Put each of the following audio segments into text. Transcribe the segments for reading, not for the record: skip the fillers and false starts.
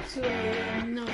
So, no.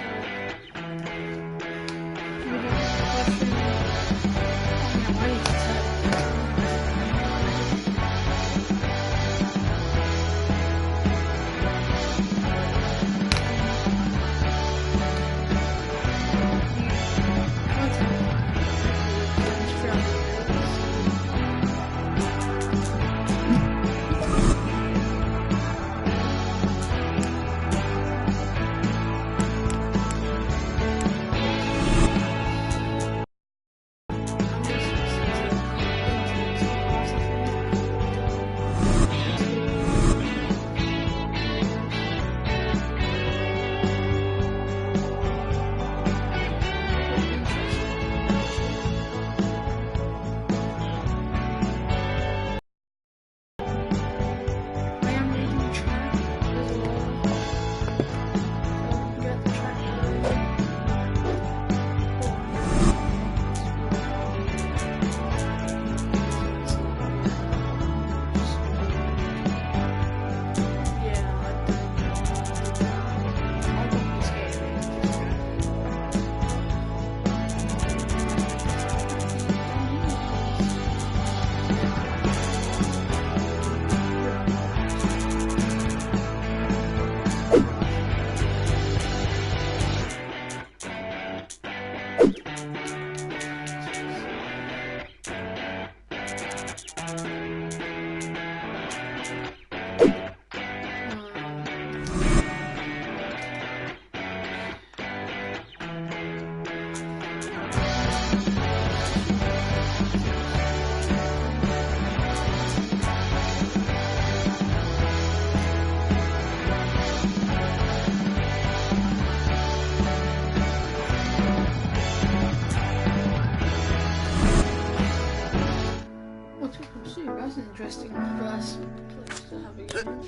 That's an interesting first place to have a game.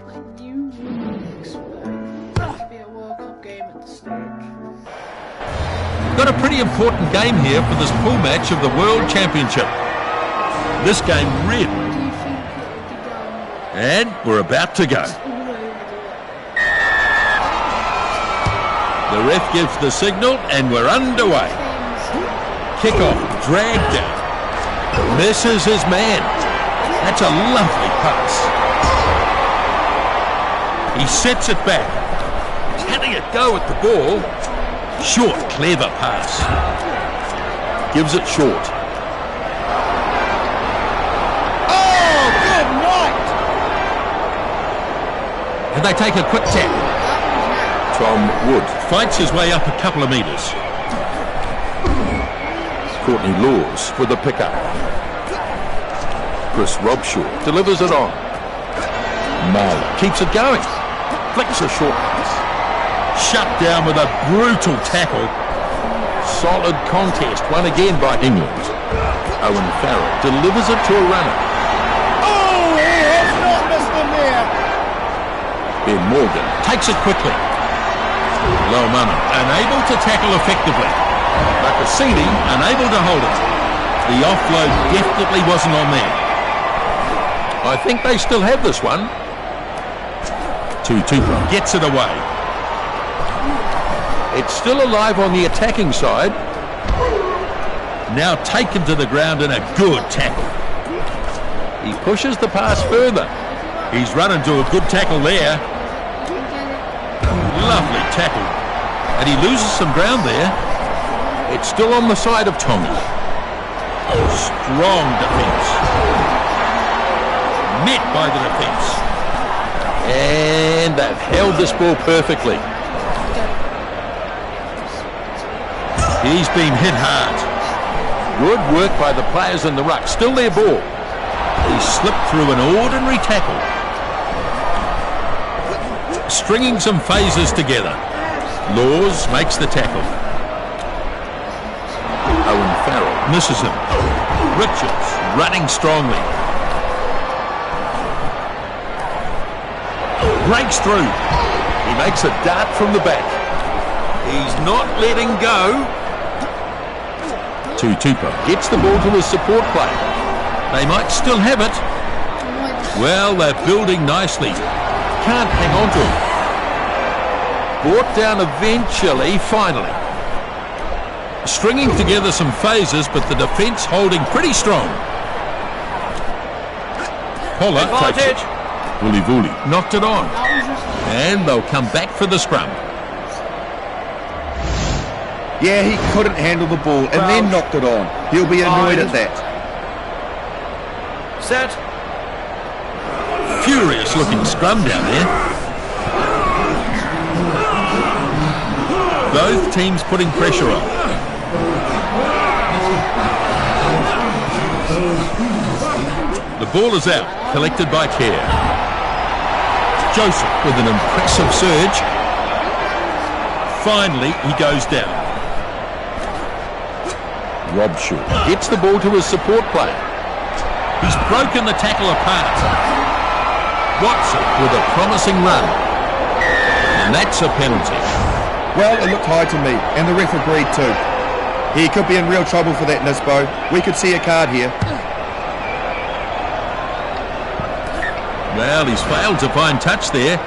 Like, you wouldn't expect there to be a World Cup game at the stage. Got a pretty important game here for this pool match of the World Championship. This game red. Do you think it would be done? And we're about to go. All over The ref gives the signal and we're underway. Kick-off, dragged down. Misses his man. That's a lovely pass. He sets it back. Can he go at the ball? Short, clever pass. Gives it short. Oh, good night! And they take a quick tap. Tom Wood fights his way up a couple of metres. Courtney Laws with a pick-up. Chris Robshaw delivers it on. Marley keeps it going. Flicks a short pass. Shut down with a brutal tackle. Solid contest, won again by England. Owen Farrell delivers it to a runner. Oh, he has not missed him there. Ben Morgan takes it quickly. Lomana unable to tackle effectively. Makasini unable to hold it. The offload definitely wasn't on there. I think they still have this one. Tutupa gets it away. It's still alive on the attacking side. Now taken to the ground in a good tackle. He pushes the pass further. He's run into a good tackle there. Lovely tackle. And he loses some ground there. It's still on the side of Tonga. Strong defence. Met by the defence. And they've held this ball perfectly. He's been hit hard. Good work by the players in the ruck. Still their ball. He slipped through an ordinary tackle. Stringing some phases together. Laws makes the tackle. Owen Farrell misses him. Richards running strongly. Breaks through. He makes a dart from the back. He's not letting go. Tutupa gets the ball to his support play. They might still have it. Well, they're building nicely. can't hang on to him. Brought down eventually, finally. Stringing together some phases, but the defence holding pretty strong. Pollard takes it. Vuli knocked it on. And they'll come back for the scrum. Yeah, he couldn't handle the ball and then knocked it on. He'll be annoyed at that. Set. Furious looking scrum down there. Both teams putting pressure on. The ball is out, collected by Kerr. Joseph with an impressive surge. Finally, he goes down. Robshaw gets the ball to his support player. He's broken the tackle apart. Watson with a promising run. And that's a penalty. Well, it looked high to me, and the ref agreed too. He could be in real trouble for that, Nisbo. We could see a card here. Well, he's failed to find touch there.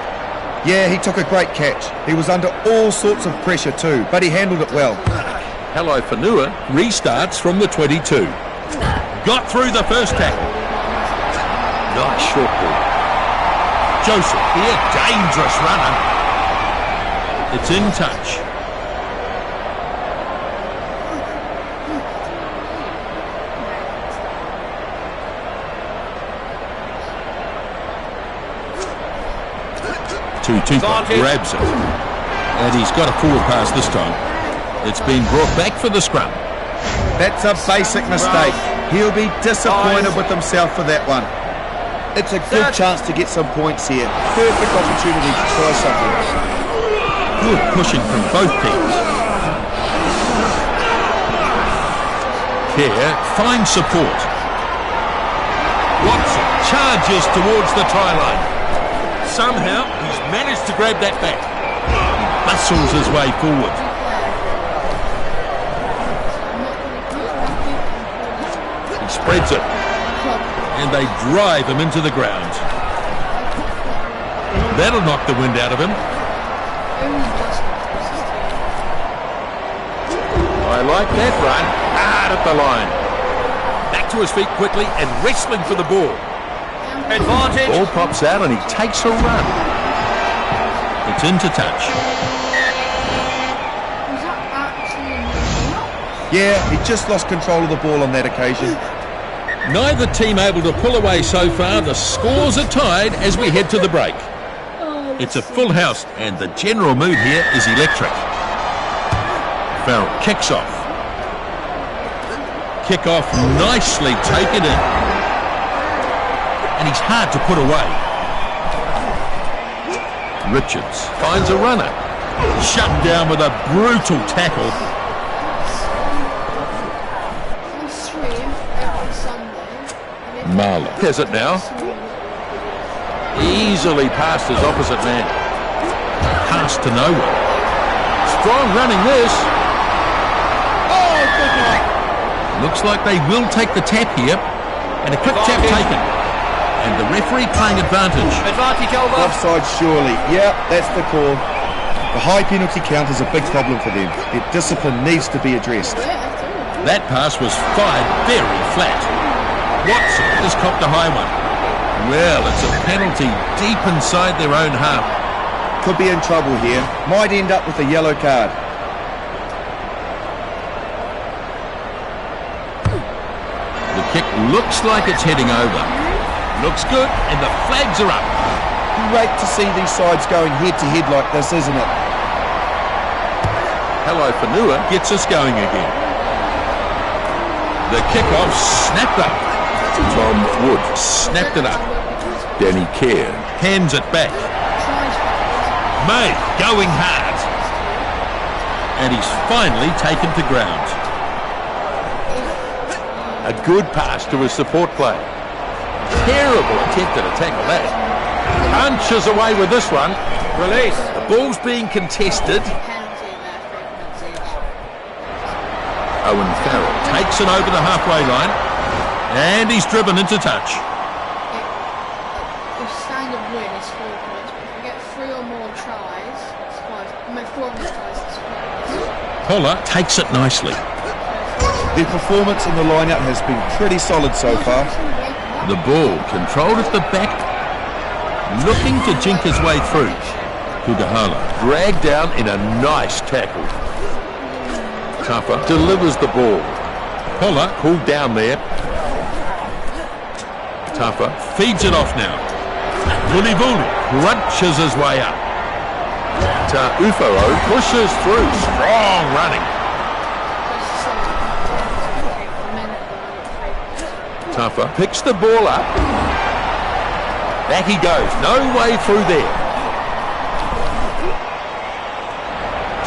Yeah, he took a great catch. He was under all sorts of pressure too, but he handled it well. Hello Fanua restarts from the 22. Got through the first tackle. Nice short ball. Joseph here, dangerous runner. It's in touch. Tutupa grabs it. And he's got a forward pass this time. It's been brought back for the scrum. That's a basic mistake. He'll be disappointed with himself for that one. It's a good chance to get some points here. Perfect opportunity to try something. Good pushing from both teams. Kerr finds support. Watson charges towards the try line. Somehow he's managed to grab that back. He bustles his way forward. He spreads it. And they drive him into the ground. That'll knock the wind out of him. I like that run. Hard at the line. Back to his feet quickly and wrestling for the ball. Advantage. Ball pops out and he takes a run. It's into touch. Yeah, he just lost control of the ball on that occasion. Neither team able to pull away so far. The scores are tied as we head to the break. It's a full house and the general mood here is electric. Farrell kicks off. Kick off nicely taken in. And he's hard to put away. Richards finds a runner. Shut down with a brutal tackle. Marlow has it now. Easily past his opposite man. Pass to no one. Strong running this. Oh, good night. Looks like they will take the tap here. And a quick tap taken. And the referee playing advantage. Advantage over. Offside surely. Yeah, that's the call. The high penalty count is a big problem for them. Their discipline needs to be addressed. That pass was fired very flat. Watson has copped a high one. Well, it's a penalty deep inside their own half. Could be in trouble here. Might end up with a yellow card. The kick looks like it's heading over. Looks good, and the flags are up. Great to see these sides going head-to-head like this, isn't it? Hello Fanua gets us going again. The kick-off snapped up. Tom Wood snapped it up. Danny Kerr hands it back. May going hard. And he's finally taken to ground. A good pass to his support player. Terrible attempt at a tackle that. Punches away with this one. Release. The ball's being contested. Owen Farrell takes it over the halfway line. And he's driven into touch. If Stand and win is 4 points, but Poller takes it nicely. Their performance in the line-out has been pretty solid so far. The ball controlled at the back, looking to jink his way through. Kugahala dragged down in a nice tackle. Tuffer delivers the ball. Poller pulled down there. Tuffer feeds it off now. Vuli crunches his way up. Ufaro pushes through. Strong running. Tuffer picks the ball up. Back he goes. No way through there.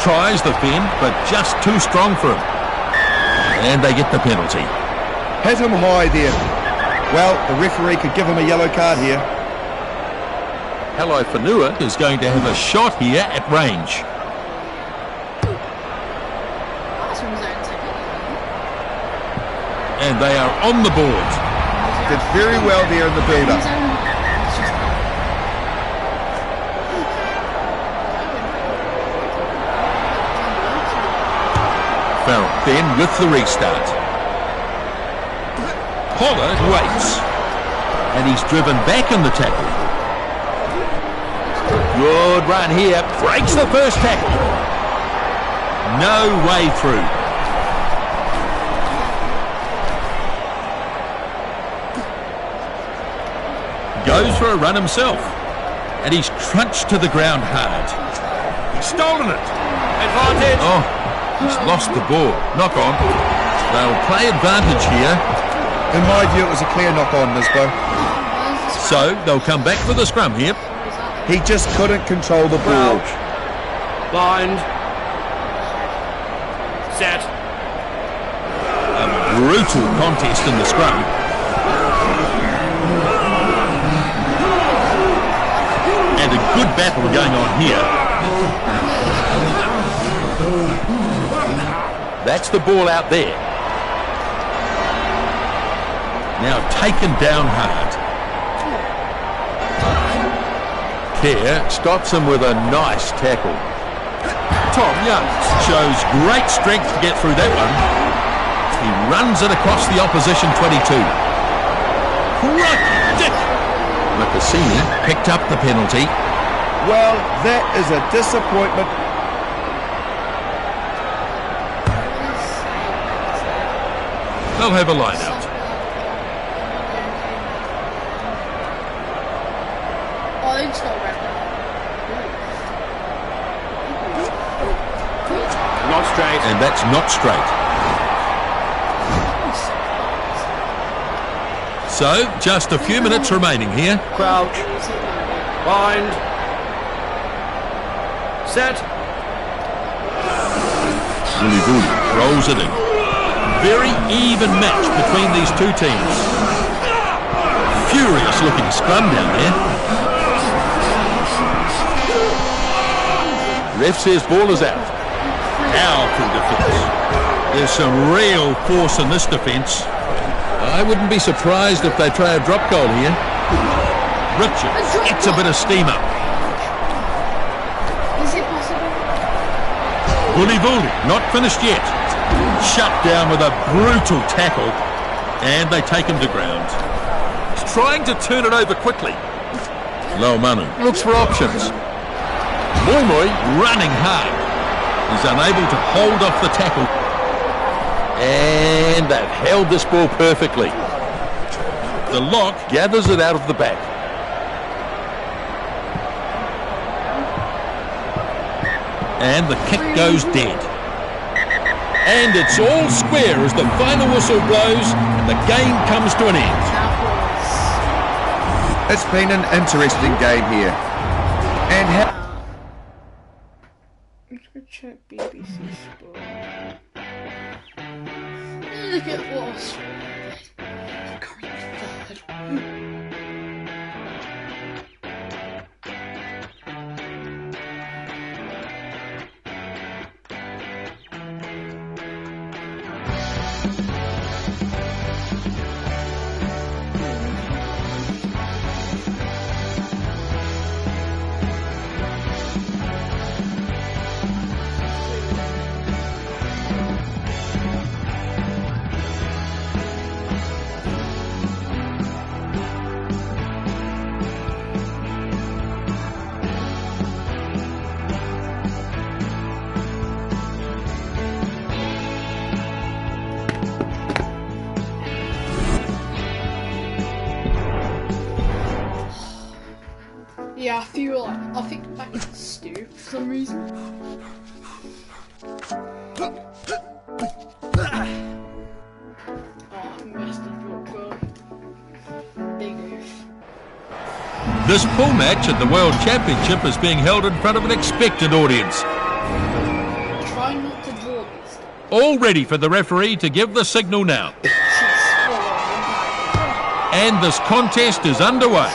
Tries the fend, but just too strong for him. And they get the penalty. Hit him high there. Well, the referee could give him a yellow card here. Hello Whanua is going to have a shot here at range. And they are on the board. Did very well there in the build-up. Farrell then with the restart. Pollard waits. And he's driven back in the tackle. Good run here. Breaks the first tackle. No way through. Goes for a run himself. And he's crunched to the ground hard. He's stolen it. Advantage. Oh, he's lost the ball. Knock on. They'll play advantage here. In my view, it was a clear knock-on, Nisbo. So they'll come back for the scrum here. He just couldn't control the ball. Blind. Set. A brutal contest in the scrum. And a good battle going on here. That's the ball out there. Now taken down hard. Kerr stops him with a nice tackle. Tom Young shows great strength to get through that one. He runs it across the opposition 22. Right dick! Makasini picked up the penalty. Well, that is a disappointment. They'll have a line out. Not straight. And that's not straight. So, just a few minutes remaining here. Crouch. Bind. Set. Vuli rolls it in. Very even match between these two teams. Furious looking scrum down there. Ref says ball is out. Powerful defence. There's some real force in this defence. I wouldn't be surprised if they try a drop goal here. Richards gets a bit of steam up. Is it possible? Vuli, not finished yet. Shut down with a brutal tackle. And they take him to ground. He's trying to turn it over quickly. Laumanu looks for options. Moimoi running hard. He's unable to hold off the tackle. And they've held this ball perfectly. The lock gathers it out of the back. And the kick goes dead. And it's all square as the final whistle blows and the game comes to an end. It's been an interesting game here. And how... Let's go check BBC Sport. Look at what's current third. I feel like I think back to Stu for some reason. This pool match at the World Championship is being held in front of an expectant audience. Try not to draw this. All ready for the referee to give the signal now. And this contest is underway.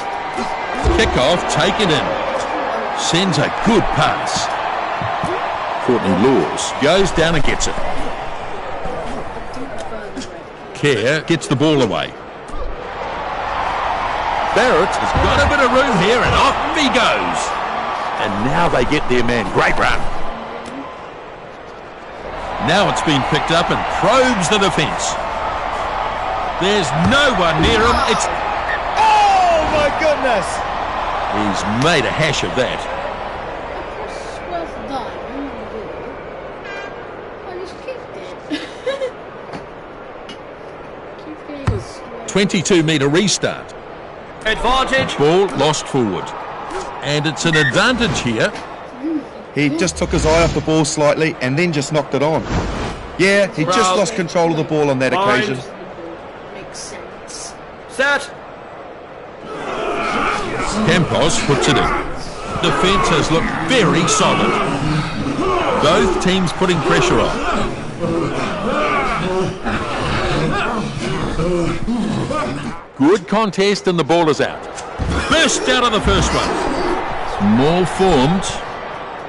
Kick-off taken in. Sends a good pass. Courtney Laws goes down and gets it. Kerr gets the ball away. Barrett has got a bit of room here and off he goes. And now they get their man. Great run. Now it's been picked up and probes the defence. There's no one near him. It's... Oh, my goodness! He's made a hash of that. Well done. I just kicked it. 22-metre restart. Advantage. Ball lost forward. And it's an advantage here. He just took his eye off the ball slightly and then just knocked it on. Yeah, he just lost control of the ball on that occasion. Makes sense. Set. Campos puts it in. Defence has looked very solid. Both teams putting pressure on. Good contest and the ball is out. Burst out of the first one. More formed.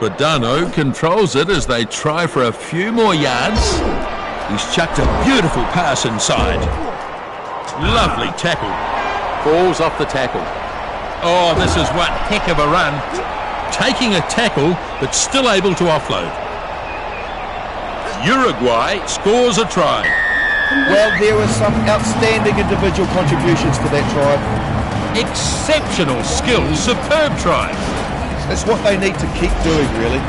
Badano controls it as they try for a few more yards. He's chucked a beautiful pass inside. Lovely tackle. Falls off the tackle. Oh, this is one heck of a run. Taking a tackle, but still able to offload. Uruguay scores a try. Well, there were some outstanding individual contributions to that try. Exceptional skill, superb try. It's what they need to keep doing, really.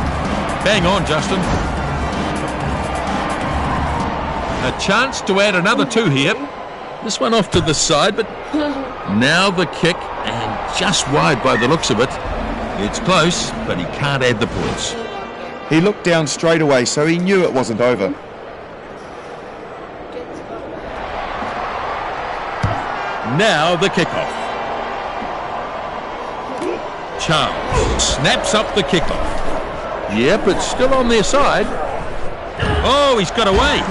Bang on, Justin. A chance to add another two here. This one off to the side, but now the kick, and just wide by the looks of it. It's close, but he can't add the points. He looked down straight away, so he knew it wasn't over. Now the kickoff. Charles snaps up the kickoff. Yep, it's still on their side. Oh, he's got away.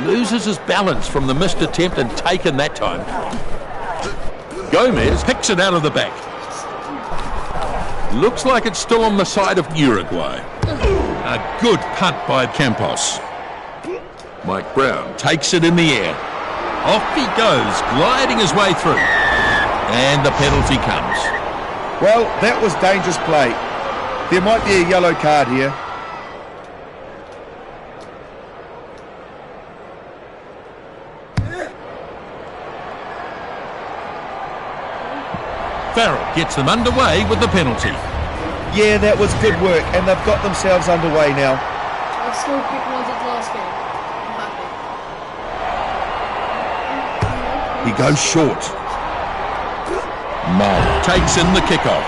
Loses his balance from the missed attempt and taken that time. Gomez picks it out of the back. Looks like it's still on the side of Uruguay. A good punt by Campos. Mike Brown takes it in the air. Off he goes, gliding his way through. And the penalty comes. Well, that was dangerous play. There might be a yellow card here. Farrell gets them underway with the penalty. Yeah, that was good work, and they've got themselves underway now. I still pick one of the last game. He goes short. Mull takes in the kickoff.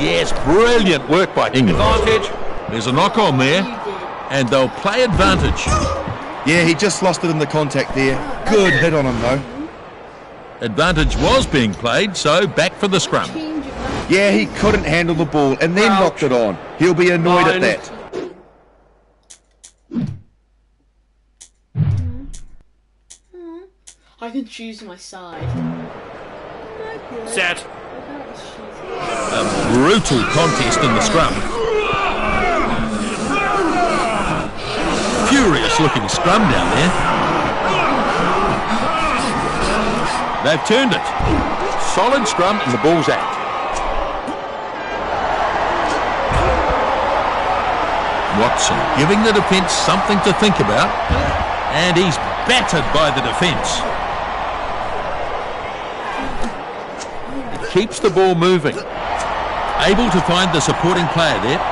Yes, brilliant work by England. Advantage. There's a knock on there, and they'll play advantage. Yeah, he just lost it in the contact there. Good hit on him, though. Advantage was being played, so back for the scrum. Yeah, he couldn't handle the ball and then knocked it on. He'll be annoyed at that. I can choose my side. Set. A brutal contest in the scrum. Furious looking scrum down there. They've turned it. Solid scrum and the ball's out. Watson giving the defence something to think about. And he's battered by the defence. He keeps the ball moving. Able to find the supporting player there.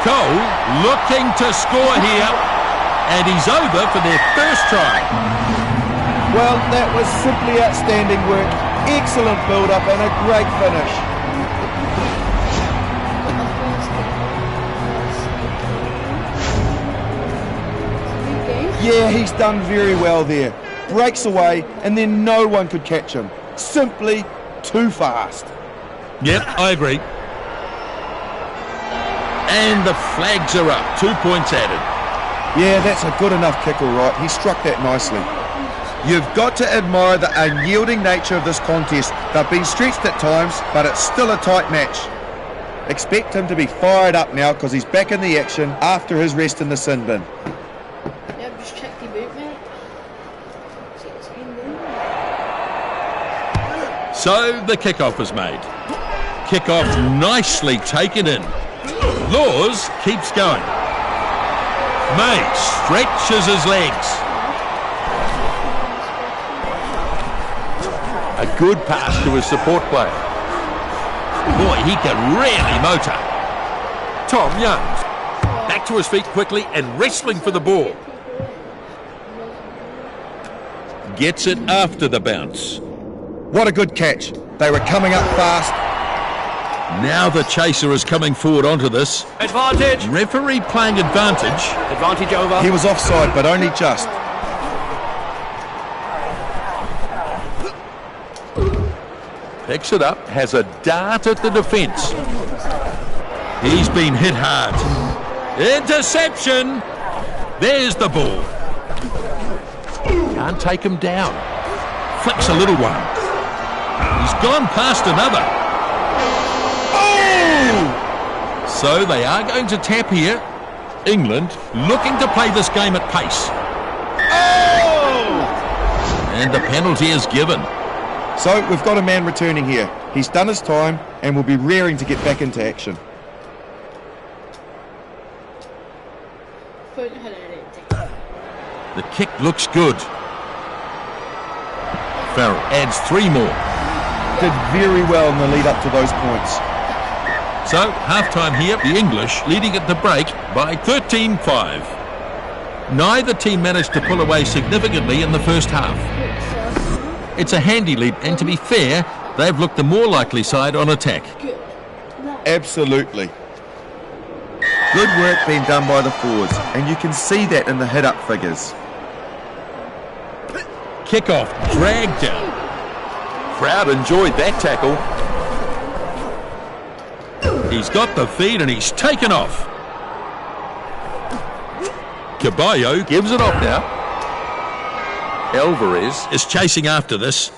Cole looking to score here. And he's over for their first try. Well, that was simply outstanding work. Excellent build-up and a great finish. Yeah, he's done very well there. Breaks away and then no one could catch him. Simply too fast. Yep, I agree. And the flags are up. 2 points added. Yeah, that's a good enough kick, all right. He struck that nicely. You've got to admire the unyielding nature of this contest. They've been stretched at times, but it's still a tight match. Expect him to be fired up now because he's back in the action after his rest in the sin bin. Yep, just check your boot, mate. 16 there. So the kickoff is made. Kickoff nicely taken in. Laws keeps going. May stretches his legs. A good pass to his support player. Boy, he can really motor. Tom Youngs back to his feet quickly and wrestling for the ball. Gets it after the bounce. What a good catch. They were coming up fast. Now the chaser is coming forward onto this. Advantage. Referee playing advantage. Advantage over. He was offside, but only just. Picks it up, has a dart at the defence. He's been hit hard. Interception! There's the ball. Can't take him down. Flicks a little one. He's gone past another. Oh! So they are going to tap here. England looking to play this game at pace. Oh! And the penalty is given. So we've got a man returning here. He's done his time and will be raring to get back into action. The kick looks good. Farrell adds 3 more. Did very well in the lead up to those points. So, half-time here, the English leading at the break by 13-5. Neither team managed to pull away significantly in the first half. It's a handy lead, and to be fair, they've looked the more likely side on attack. Absolutely. Good work being done by the forwards, and you can see that in the hit-up figures. Kick-off dragged down. Crowd enjoyed that tackle. He's got the feed and he's taken off. Caballo gives it off now. Alvarez is chasing after this.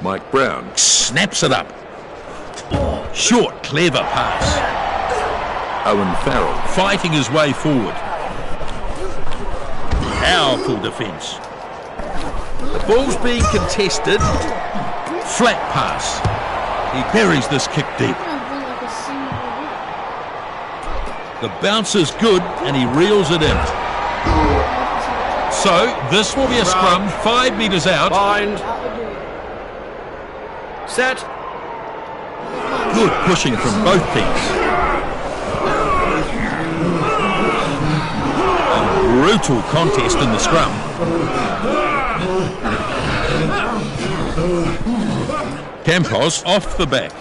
Mike Brown snaps it up. Short, clever pass. Owen Farrell fighting his way forward. Powerful defence. The ball's being contested. Flat pass. He buries this kick deep. The bounce is good and he reels it in. So this will be a scrum 5 metres out. Bind. Set. Good pushing from both teams. A brutal contest in the scrum. Campos off the back.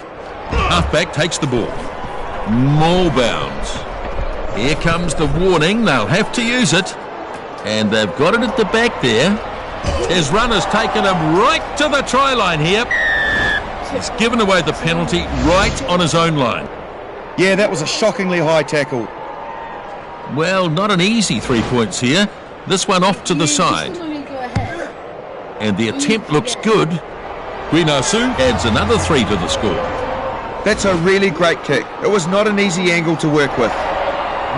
Halfback takes the ball. More bounds. Here comes the warning. They'll have to use it. And they've got it at the back there. His runner's taken him right to the try line here. He's given away the penalty right on his own line. Yeah, that was a shockingly high tackle. Well, not an easy 3 points here. This one off to the side. And the attempt looks good. Guinasu adds another 3 to the score. That's a really great kick. It was not an easy angle to work with.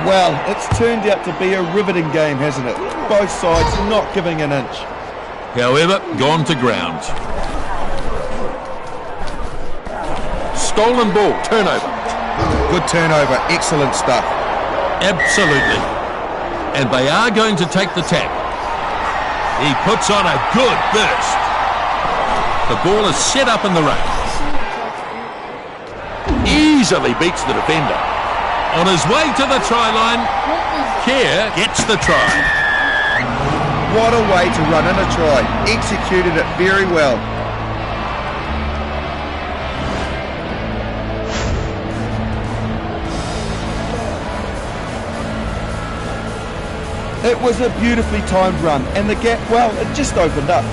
Well, it's turned out to be a riveting game, hasn't it? Both sides not giving an inch. However, gone to ground. Stolen ball, turnover. Good turnover, excellent stuff. Absolutely. And they are going to take the tap. He puts on a good burst. The ball is set up in the rain. Easily beats the defender. On his way to the try line, Kerr gets the try. What a way to run in a try. Executed it very well. It was a beautifully timed run, and the gap, well, it just opened up.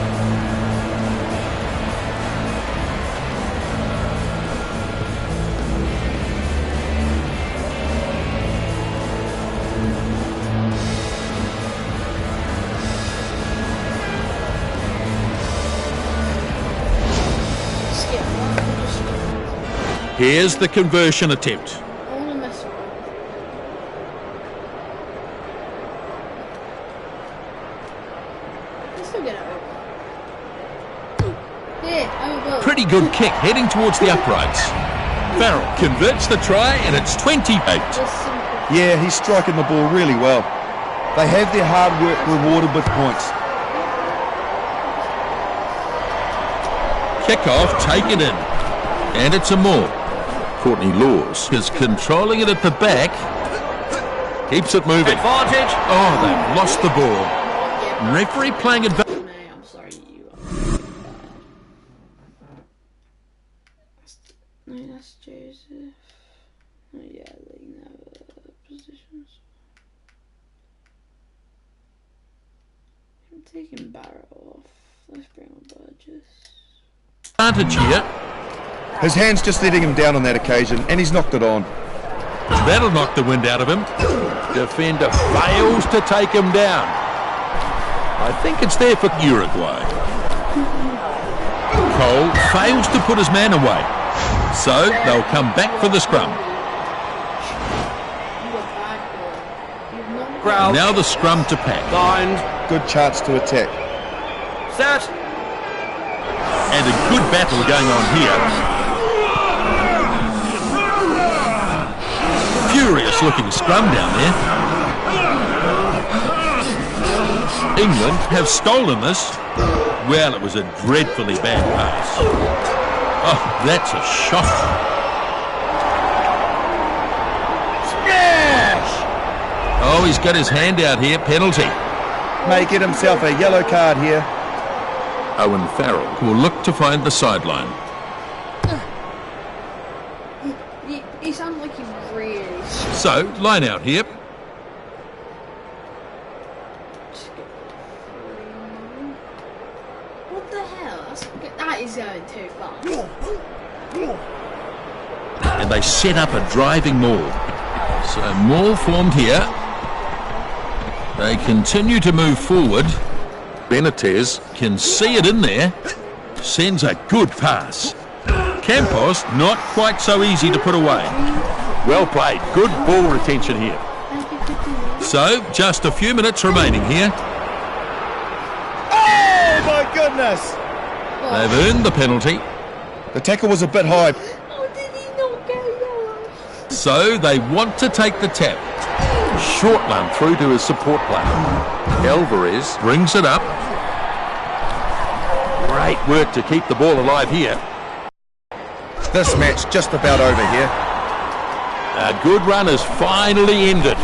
Here's the conversion attempt. I want to mess around. Let's still get it over. Yeah, Pretty good kick heading towards the uprights. Farrell converts the try and it's 28. Yeah, he's striking the ball really well. They have their hard work rewarded with points. Kick off, take it in. And it's a more. Courtney Laws is controlling it at the back. Keeps it moving. Advantage. Oh, they've lost the ball. Referee playing advantage. I'm sorry, you are. No, that's Joseph. Oh, yeah, they never positions. I'm taking Barrett off. Let's bring on Burgess. Advantage here. His hand's just letting him down on that occasion, and he's knocked it on. That'll knock the wind out of him. Defender fails to take him down. I think it's there for Uruguay. Cole fails to put his man away. So they'll come back for the scrum. Now the scrum to pack. Blind. Good chance to attack. Set. And a good battle going on here. Furious looking scrum down there. England have stolen this. Well, it was a dreadfully bad pass. Oh, that's a shot. Smash! Oh, he's got his hand out here. Penalty. May get himself a yellow card here. Owen Farrell will look to find the sideline. He sounds like he's really... So, line out here. What the hell? That is going too far. And they set up a driving maul. So, maul formed here. They continue to move forward. Benitez can see it in there. Sends a good pass. Campos not quite so easy to put away. Well played. Good ball retention here. So, just a few minutes remaining here. Oh my goodness! They've earned the penalty. The tackle was a bit high. Oh, did he not get yellow? So, they want to take the tap. Short one through to his support player. Alvarez brings it up. Great work to keep the ball alive here. This match just about over here. A good run has finally ended.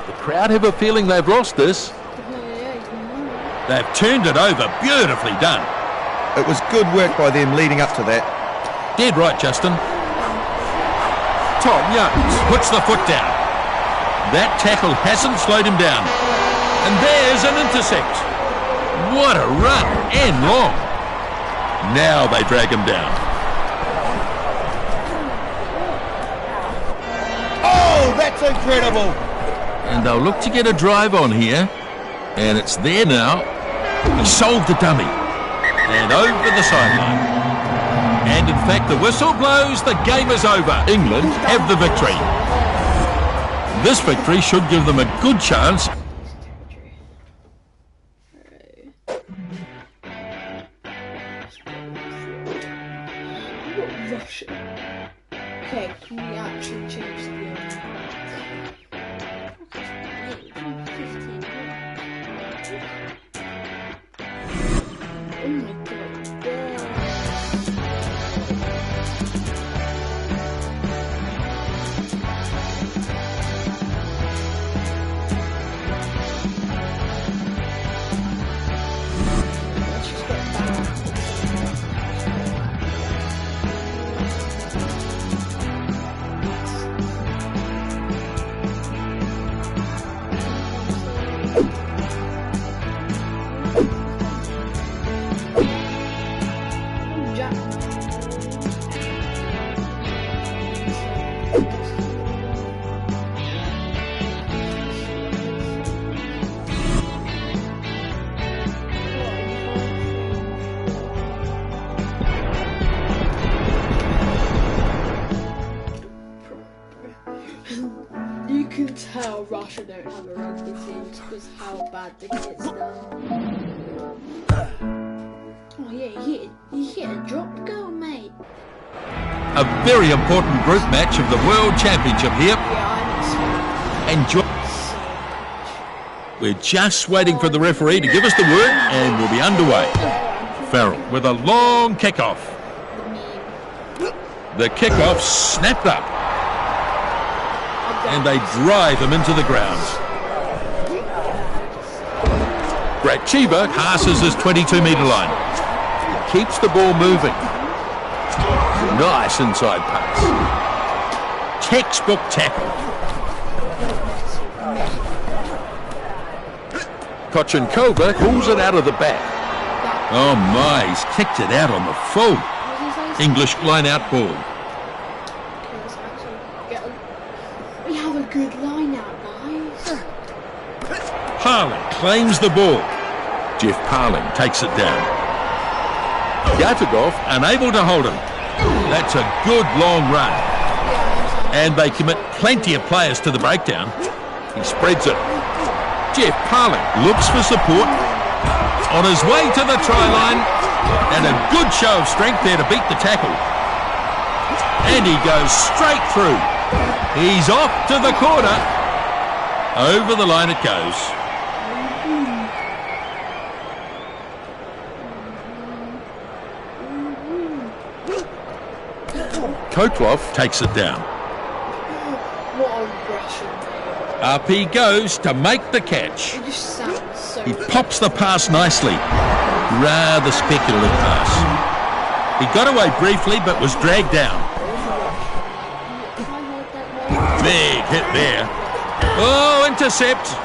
The crowd have a feeling they've lost this. They've turned it over. Beautifully done. It was good work by them leading up to that. Dead right, Justin. Tom Youngs puts the foot down. That tackle hasn't slowed him down. And there's an intercept. What a run, and long. Now they drag him down. Oh, that's incredible! And they'll look to get a drive on here. And it's there now. He solved the dummy. And over the sideline. And in fact, the whistle blows, the game is over. England have the victory. This victory should give them a good chance. Russia. Okay, can we actually change the Oh my god. can tell Russia don't have a rugby team because how bad the kids done. Oh yeah, he hit a drop goal, mate. A very important group match of the World Championship here. Yeah, Enjoy. We're just waiting for the referee to give us the word and we'll be underway. Farrell with a long kick-off. The kick-off snapped up. And they drive him into the ground. Brachiva passes his 22-metre line. He keeps the ball moving. Nice inside pass. Textbook tackle. Kochenkova pulls it out of the back. Oh my, he's kicked it out on the full. English line-out ball. We have a good line out, guys. Parling claims the ball. Jeff Parling takes it down. Gatagov unable to hold him. That's a good long run. And they commit plenty of players to the breakdown. He spreads it. Jeff Parling looks for support. On his way to the try line. And a good show of strength there to beat the tackle. And he goes straight through. He's off to the corner. Over the line it goes. Kotlov takes it down. What a Russian name. Up he goes to make the catch. It just sounds so He pops the pass nicely. Rather speculative pass. He got away briefly but was dragged down. Big hit there. Oh, intercept.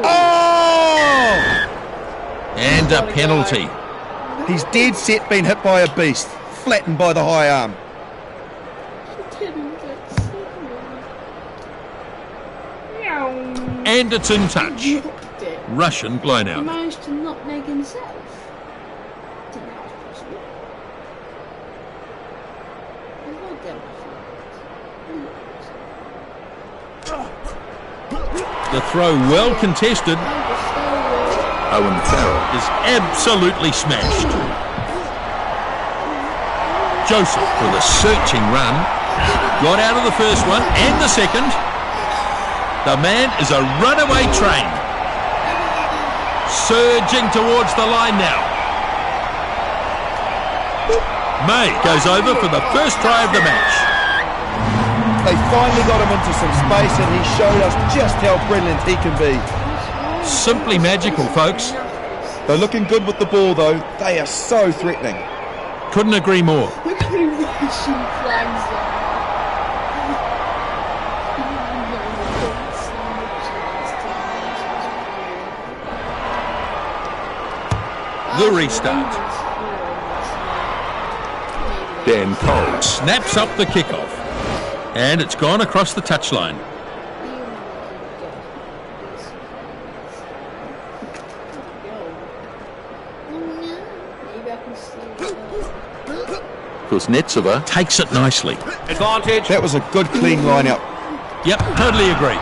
Oh! And a penalty. He's dead set being hit by a beast, flattened by the high arm. And it's in touch. Russian line He out. managed to nutmeg himself. Didn't know that was possible. The throw well contested. Owen Farrell is absolutely smashed. Joseph with a searching run. Got out of the first one and the second. The man is a runaway train. Surging towards the line now. May goes over for the first try of the match. They finally got him into some space and he showed us just how brilliant he can be. Simply magical, folks. They're looking good with the ball though. They are so threatening. Couldn't agree more. Look how many Russian flags there are. The restart. Dan Cole snaps up the kickoff. And it's gone across the touchline. Kuznetsova takes it nicely. Advantage. That was a good clean line out. Yep, totally agree.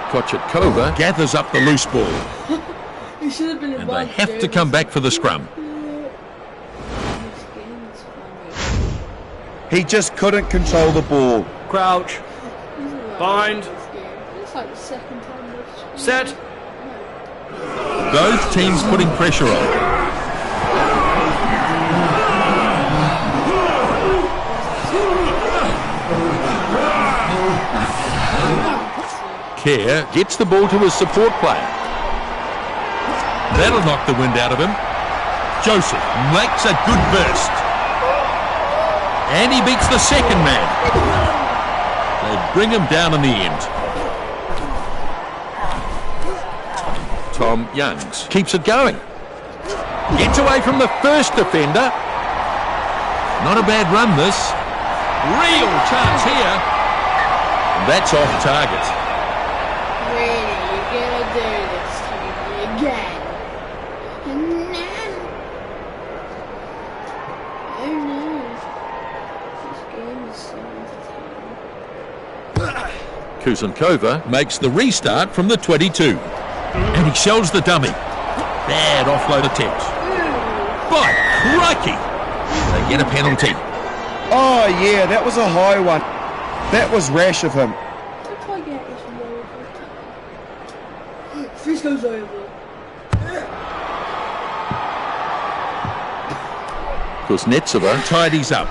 Kochetkova gathers up the loose ball. It should have been And they have to come back for the scrum. He just couldn't control the ball. Crouch. Bind. It's like the second time we've Set. Both teams putting pressure on. Kerr gets the ball to his support player. That'll knock the wind out of him. Joseph makes a good burst. And he beats the second man. They bring him down in the end. Tom Youngs keeps it going. Gets away from the first defender. Not a bad run, this. Real chance here. And that's off target. Really, you're gonna do this to me again? Oh no. Kusankova makes the restart from the 22. And he shells the dummy. Bad offload attempt. By crikey! They get a penalty. Oh, yeah, that was a high one. That was rash of him. Frisco's over. Kuznetsova tidies up.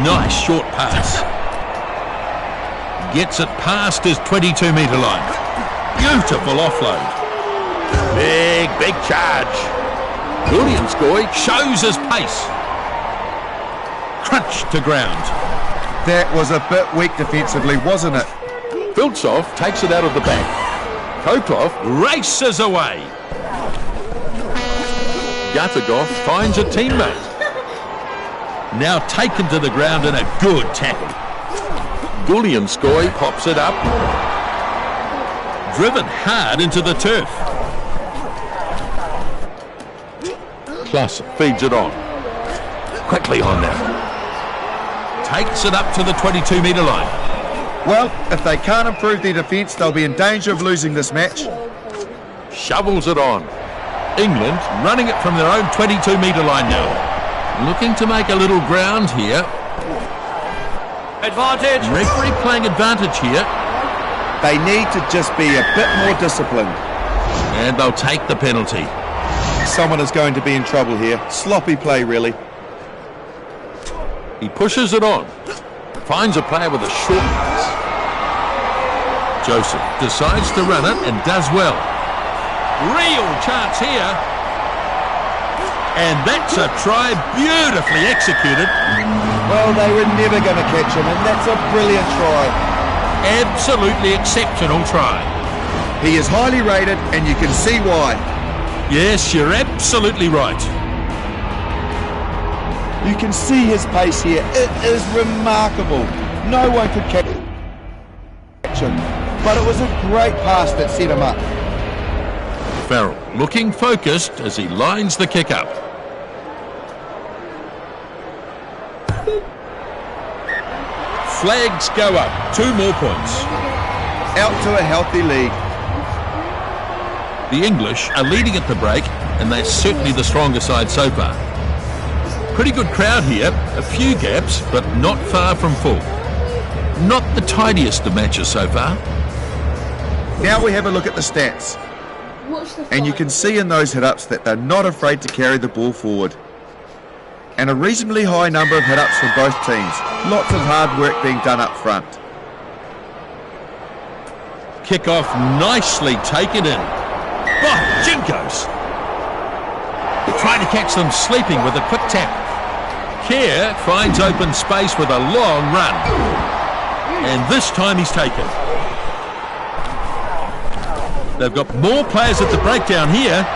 Nice short pass. Gets it past his 22-metre line. Beautiful offload. Big charge. Williamskoy shows his pace. Crunch to ground. That was a bit weak defensively, wasn't it? Filtsov takes it out of the back. Koklov races away. Gatagov finds a teammate. Now taken to the ground in a good tackle. Gulianskoy pops it up. Driven hard into the turf. Klasse feeds it on. Quickly on now. Takes it up to the 22-metre line. Well, if they can't improve their defence, they'll be in danger of losing this match. Shovels it on. England running it from their own 22-metre line now. Looking to make a little ground here. Advantage. Referee playing advantage here. They need to just be a bit more disciplined. And they'll take the penalty. Someone is going to be in trouble here. Sloppy play, really. He pushes it on. Finds a player with a short pass. Joseph decides to run it and does well. Real chance here. And that's a try beautifully executed. Well, they were never going to catch him, and that's a brilliant try. Absolutely exceptional try. He is highly rated, and you can see why. Yes, you're absolutely right. You can see his pace here. It is remarkable. No one could catch him. But it was a great pass that set him up. Farrell looking focused as he lines the kick up. Flags go up. 2 more points. Out to a healthy lead. The English are leading at the break, and they're certainly the stronger side so far. Pretty good crowd here, a few gaps, but not far from full. Not the tidiest of matches so far. Now we have a look at the stats. And you can see in those hit-ups that they're not afraid to carry the ball forward. And a reasonably high number of hit-ups from both teams. Lots of hard work being done up front. Kick-off nicely taken in. Oh, Jinkos! Trying to catch them sleeping with a quick tap. Kerr finds open space with a long run. And this time he's taken. They've got more players at the breakdown here.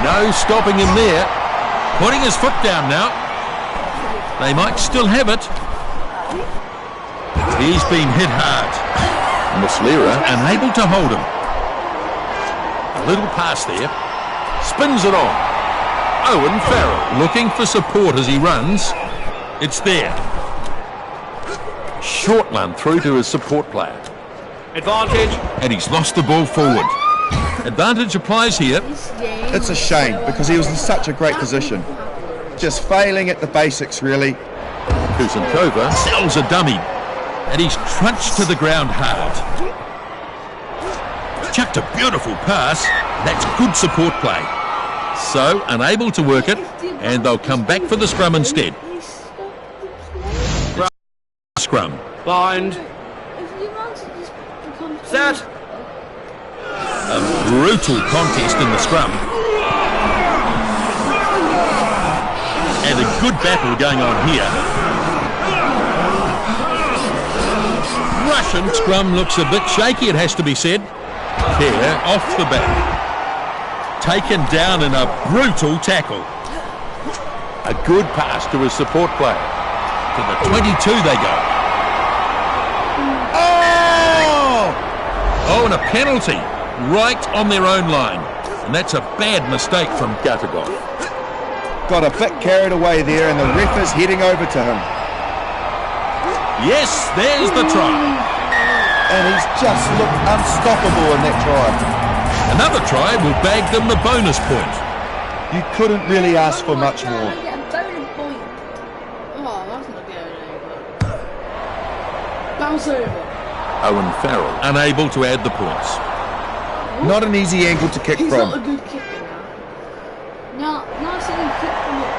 No stopping him there. Putting his foot down now. They might still have it. He's been hit hard. Muslera unable to hold him. A little pass there. Spins it on. Owen Farrell looking for support as he runs. It's there. Short one through to his support player. Advantage. And he's lost the ball forward. Advantage applies here. It's a shame because he was in such a great position. Just failing at the basics, really. Kusankova sells a dummy. And he's crunched to the ground hard. Chucked a beautiful pass. That's good support play. So, unable to work it, and they'll come back for the scrum instead. Scrum. Bind. Set. A brutal contest in the scrum. And a good battle going on here. Russian scrum looks a bit shaky, it has to be said. Kerr off the back. Taken down in a brutal tackle. A good pass to his support player. To the 22 they go. Oh, and a penalty right on their own line. And that's a bad mistake from Gatagov. got a bit carried away there and the ref is heading over to him. Yes, there's the try. And he's just looked unstoppable in that try. Another try will bag them the bonus point. You couldn't really ask for much more. I get a bonus point. Oh, that's not going over. Bounce over. Owen Farrell unable to add the points. Not an easy angle to kick He's from. not a good kicker now. Now see him kick from it.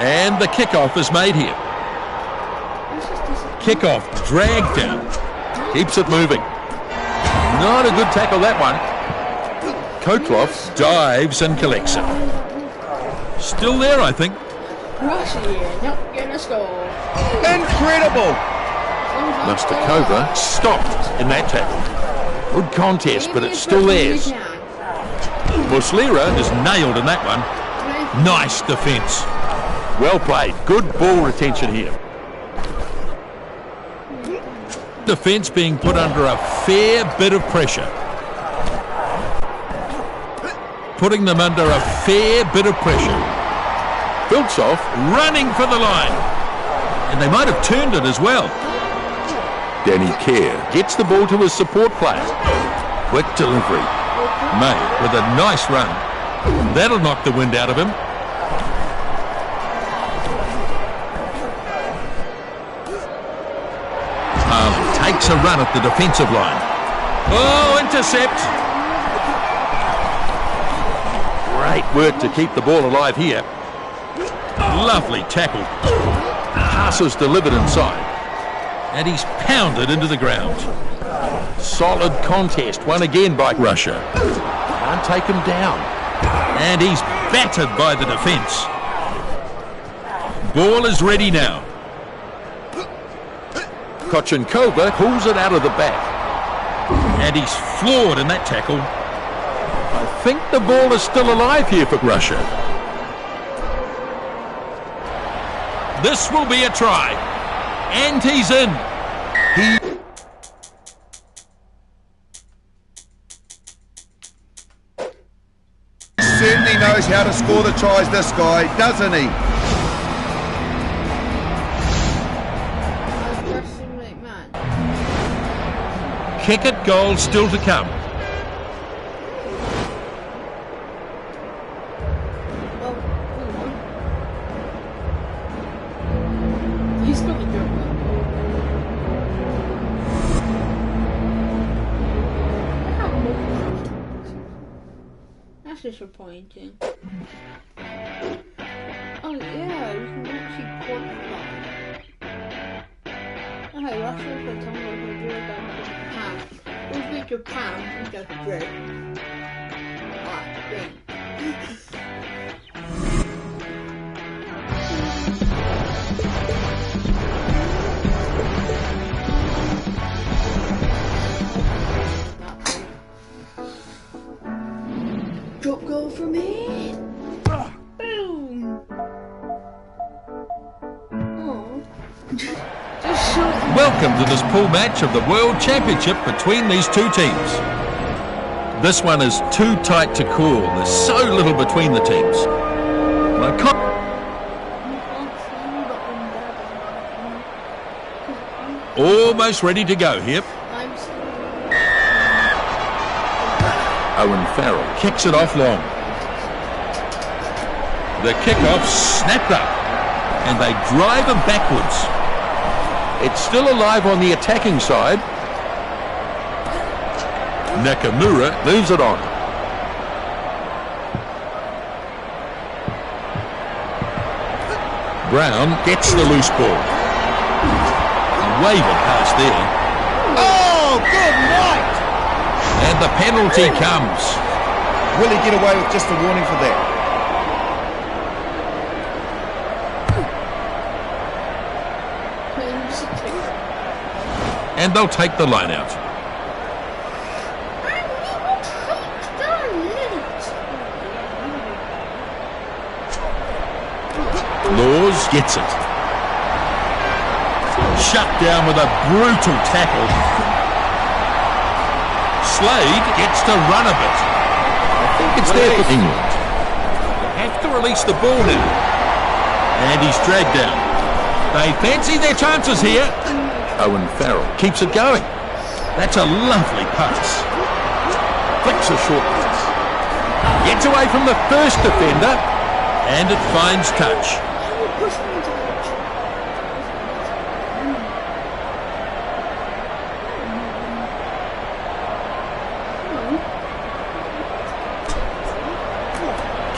And the kickoff is made here. That's just disappointing. Kickoff dragged down. Keeps it moving. Not a good tackle, that one. Kotloff dives and collects it. Still there, I think. Russia here, not gonna score. Incredible! Mustakova stopped in that tackle. Good contest, but it's still theirs. Muslera is nailed in that one. Nice defence. Well played. Good ball retention here. Defence being put under a fair bit of pressure. Putting them under a fair bit of pressure. Filtzoff running for the line. And they might have turned it as well. Danny Kerr gets the ball to his support player. Quick delivery. May with a nice run. That'll knock the wind out of him. Takes a run at the defensive line. Oh, intercept. Great work to keep the ball alive here. Lovely tackle. Passes delivered inside. And he's pounded into the ground. Solid contest, won again by Russia. Can't take him down. And he's battered by the defence. Ball is ready now. Kochenkova pulls it out of the back. And he's floored in that tackle. I think the ball is still alive here for Russia. This will be a try. And he's in. He certainly knows how to score the tries, this guy, doesn't he? Kick it, goal still to come. He's got the job. That's disappointing. Oh yeah, you can actually qualify. Okay, Russia for example, if we do it down to Japan. If we Japan, we just break. Alright, great. Drop goal for me. Boom. Oh. Welcome to this pool match of the World Championship between these two teams. This one is too tight to call. There's so little between the teams. And I can't... Almost ready to go here. Owen Farrell kicks it off long. The kickoff snapped up and they drive him backwards. It's still alive on the attacking side. Nakamura moves it on. Brown gets the loose ball. Waving pass there. Oh, good night! And the penalty comes. Will he get away with just a warning for that? And they'll take the line out. Laws gets it. Shut down with a brutal tackle. Slade gets to run a bit. I think it's there for England. have to release the ball now. And he's dragged down. They fancy their chances here. Owen Farrell keeps it going. That's a lovely pass. Flicks a short pass. Gets away from the first defender. And it finds touch.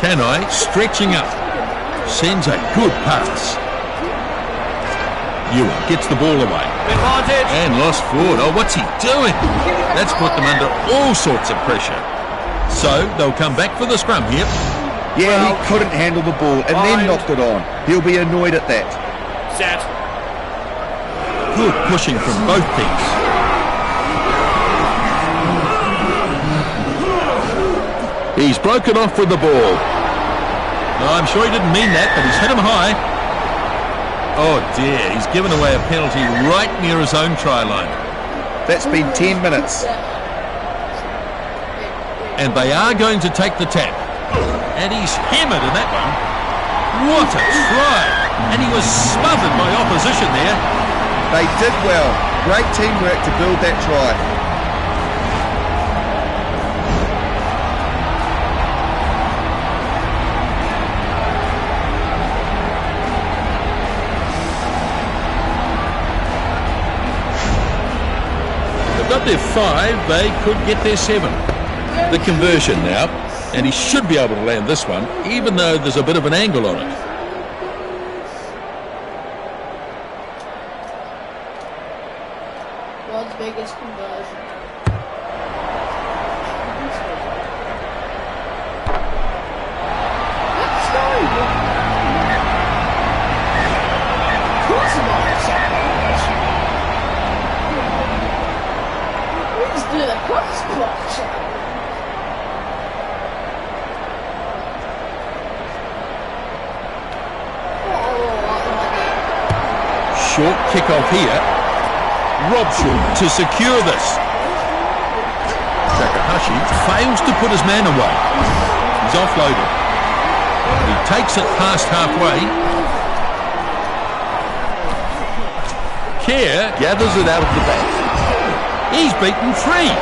Canai stretching up. Sends a good pass. Ewan gets the ball away. Advantage. And lost forward. Oh, what's he doing? That's put them under all sorts of pressure. So they'll come back for the scrum here. Yeah, he couldn't handle the ball and then knocked it on. He'll be annoyed at that. Set. Good pushing from both teams. He's broken off with the ball. No, I'm sure he didn't mean that, but he's hit him high. Oh dear, he's given away a penalty right near his own try line. That's been 10 minutes. And they are going to take the tap. And he's hammered in that one. What a try! And he was smothered by opposition there. They did well. Great teamwork to build that try. They've got their 5, they could get their 7. The conversion now, and he should be able to land this one, even though there's a bit of an angle on it. World's biggest conversion. Let's go! Crossbox! Let's do the crossbox! Short kick-off here. Robshaw to secure this. Takahashi fails to put his man away. He's offloaded. He takes it past halfway. Kerr gathers it out of the back. He's beaten free.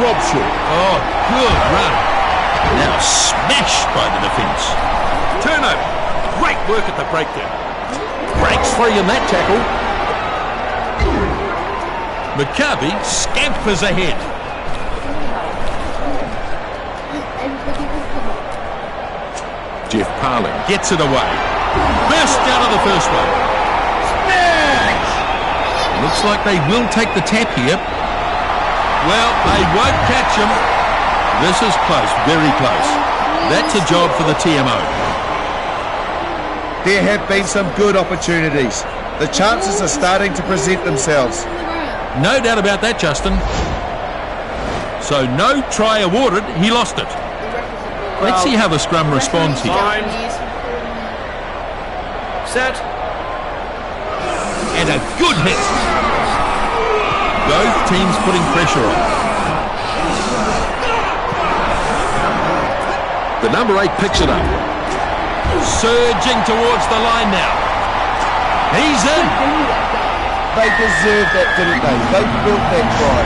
Robshaw. Oh, good run. Now smashed by the defence. Turnover. Great work at the breakdown. Breaks free in that tackle. McCarvey scampers ahead. Jeff Parlin gets it away. Burst out of the first one. Smash! Looks like they will take the tap here. Well, they won't catch him. This is close, very close. That's a job for the TMO. There have been some good opportunities. The chances are starting to present themselves. No doubt about that, Justin. So no try awarded, he lost it. Let's see how the scrum responds here. Fine. Set. And a good hit. Both teams putting pressure on. The number 8 picks it up. Surging towards the line now. He's in. They deserved that, didn't they? They built that try.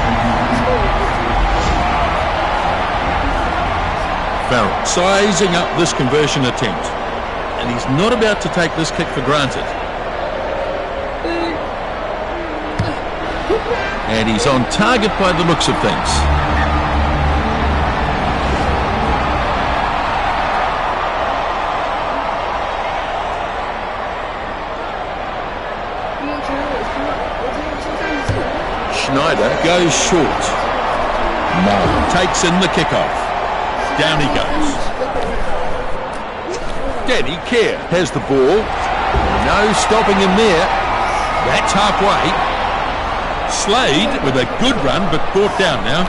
Farrell sizing up this conversion attempt. And he's not about to take this kick for granted. And he's on target by the looks of things. Schneider goes short. Mullen takes in the kickoff. Down he goes. Danny Kerr has the ball. No stopping him there. That's halfway. Slade with a good run, but brought down now.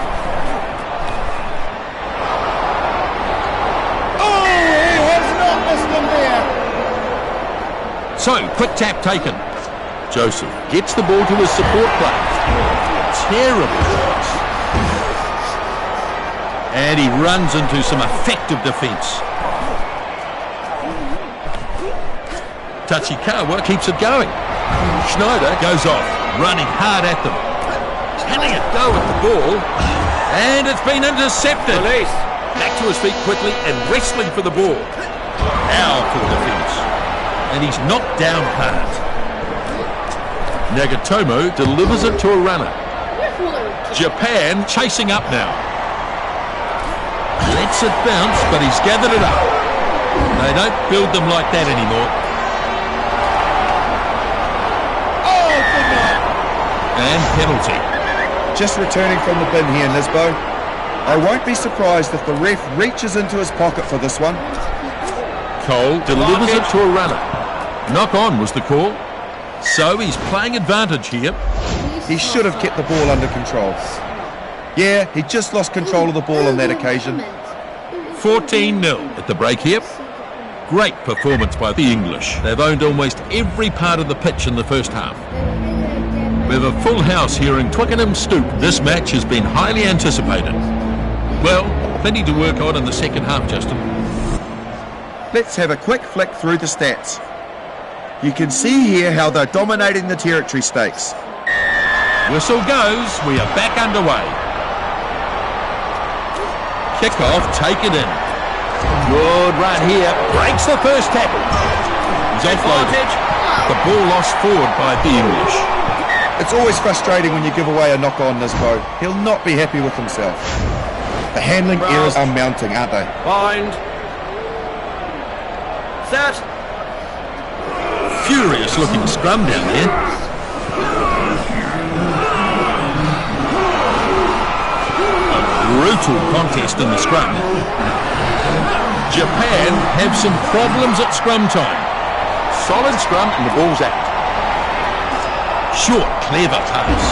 Oh, he has not missed him there. So, quick tap taken. Joseph gets the ball to his support play. Terrible pass. And he runs into some effective defence. Tachikawa keeps it going. Schneider goes off, running hard at them. Having a go at the ball, and it's been intercepted. Release. Back to his feet quickly and wrestling for the ball. Powerful defence. And he's knocked down hard. Nagatomo delivers it to a runner. Japan chasing up now. Lets it bounce, but he's gathered it up. They don't build them like that anymore. Oh, good night. And penalty. Just returning from the bin here, Nisbo. I won't be surprised if the ref reaches into his pocket for this one. Cole delivers it to a runner. Knock on was the call. So he's playing advantage here. He should have kept the ball under control. Yeah, he just lost control of the ball on that occasion. 14-0 at the break here. Great performance by the English. They've owned almost every part of the pitch in the first half. We have a full house here in Twickenham Stoop. This match has been highly anticipated. Well, plenty to work on in the second half, Justin. Let's have a quick flick through the stats. You can see here how they're dominating the territory stakes. Whistle goes. We are back underway. Kick-off taken in. Good run here. Breaks the first tackle. He's offloaded. The ball lost forward by the English. It's always frustrating when you give away a knock-on, Nisbo. He'll not be happy with himself. The handling errors are mounting, aren't they? Bind. Set. Furious looking scrum down there. A brutal contest in the scrum. Japan have some problems at scrum time. Solid scrum and the ball's out. Short, clever pass.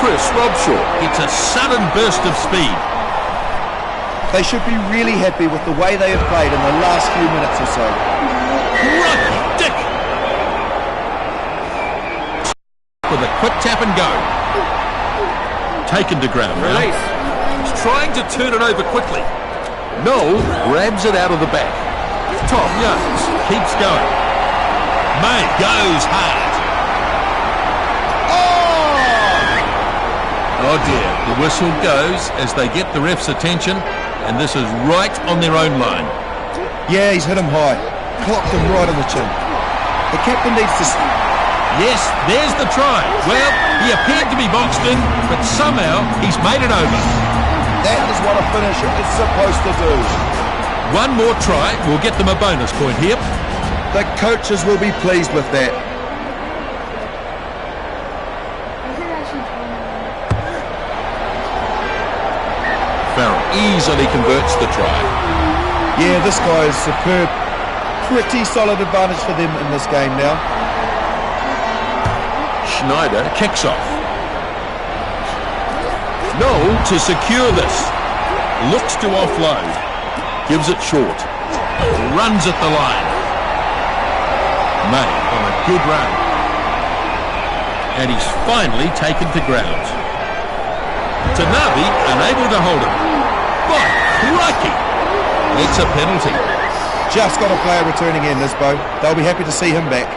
Chris Robshaw gets a sudden burst of speed. They should be really happy with the way they have played in the last few minutes or so. Rocky Dick! With a quick tap and go. Taken to ground. Release. He's trying to turn it over quickly. Noel grabs it out of the back. Tom Youngs keeps going. May goes hard. Oh dear, the whistle goes as they get the ref's attention, and this is right on their own line. Yeah, he's hit him high. Clocked him right on the chin. The captain needs to... Yes, there's the try. Well, he appeared to be boxed in, but somehow he's made it over. That is what a finisher is supposed to do. One more try will get them a bonus point here. The coaches will be pleased with that. Farrell easily converts the try. Yeah, this guy is superb. Pretty solid advantage for them in this game now. Schneider kicks off. Noel to secure this. Looks to offload. Gives it short. Runs at the line. May on a good run. And he's finally taken to ground. Tanabe unable to hold him. By crikey! It's a penalty. Just got a player returning in, Nisbo. They'll be happy to see him back.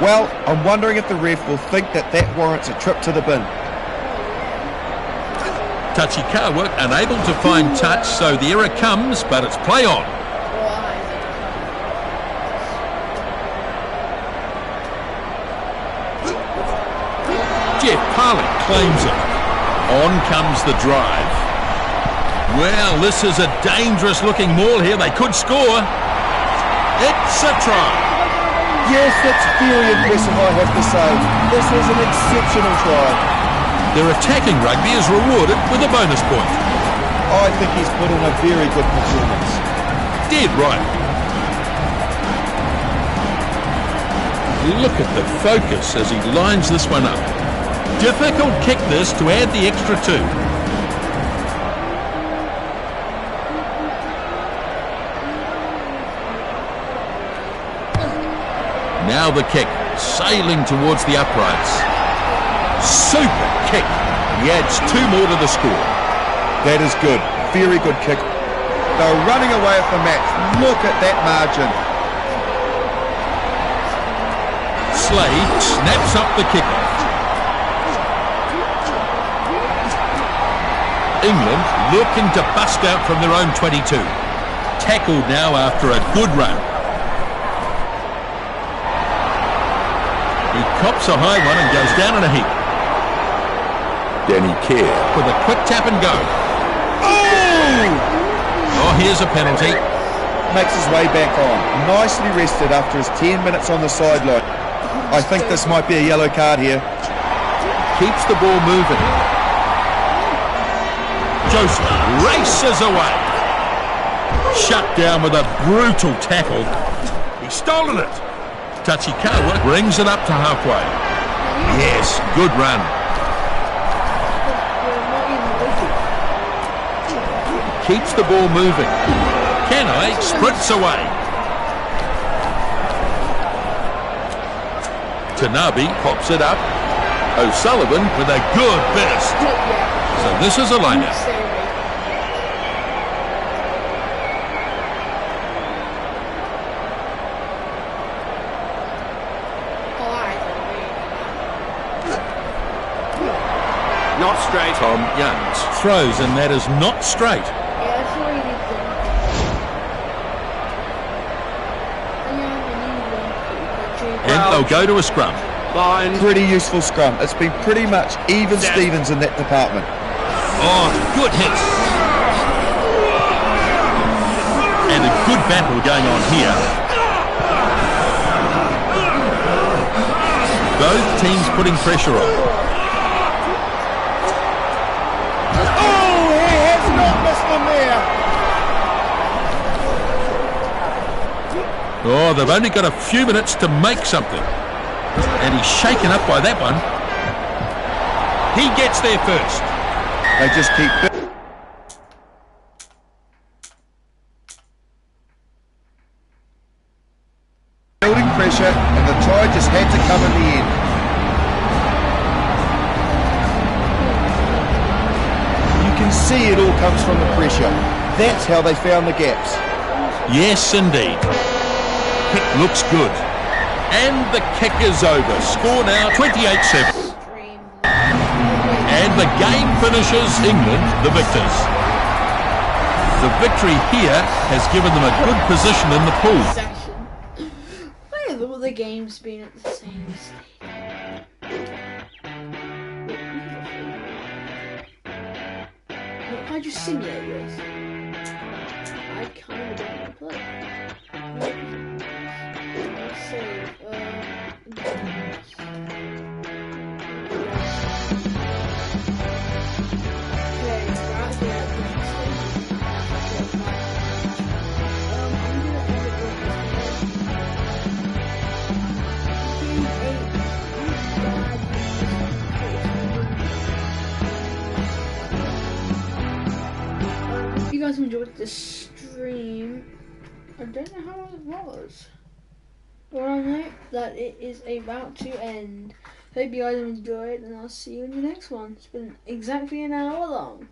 Well, I'm wondering if the ref will think that warrants a trip to the bin. Tachikawa unable to find touch, so the error comes, but it's play on. Jeff Parley claims it. On comes the drive. Well, this is a dangerous looking maul here. They could score. It's a try. Yes, that's very impressive, I have to say. This is an exceptional try. Their attacking rugby is rewarded with a bonus point. I think he's put in a very good performance. Dead right. Look at the focus as he lines this one up. Difficult kick this to add the extra two. Now the kick, sailing towards the uprights. Super kick. He adds two more to the score. That is good. Very good kick. They're running away with the match. Look at that margin. Slade snaps up the kickoff. England looking to bust out from their own 22. Tackled now after a good run. He cops a high one and goes down in a heap. Danny Kerr With a quick tap and go. Oh, here's a penalty. makes his way back on. Nicely rested after his 10 minutes on the sideline. I think this might be a yellow card here. Keeps the ball moving. Joseph races away. Shut down with a brutal tackle. He's stolen it. Tachikawa brings it up to halfway. Yes, good run. Keeps the ball moving. Kenai sprints away. Tanabe pops it up. O'Sullivan with a good burst. So this is a line-out. Not straight. Tom Youngs throws, and that is not straight. And they'll go to a scrum. Line. Pretty useful scrum. It's been pretty much even Stevens in that department. Oh, good hit. And a good battle going on here. Both teams putting pressure on. Oh, he has not missed them there. Oh, they've only got a few minutes to make something. And he's shaken up by that one. He gets there first. They just keep building pressure, and the try just had to come in the end. You can see it all comes from the pressure. That's how they found the gaps. Yes, indeed. Kick looks good. And the kick is over. Score now 28-7. And the game finishes England the victors. The victory here has given them a good position in the pool. Why have all the games been at the same stage? I just simulate this. I kind of don't want to play. Let's save. If you guys enjoyed this stream, I don't know how long it was. But I know that it is about to end. Hope you guys enjoyed, and I'll see you in the next one. It's been exactly an hour long.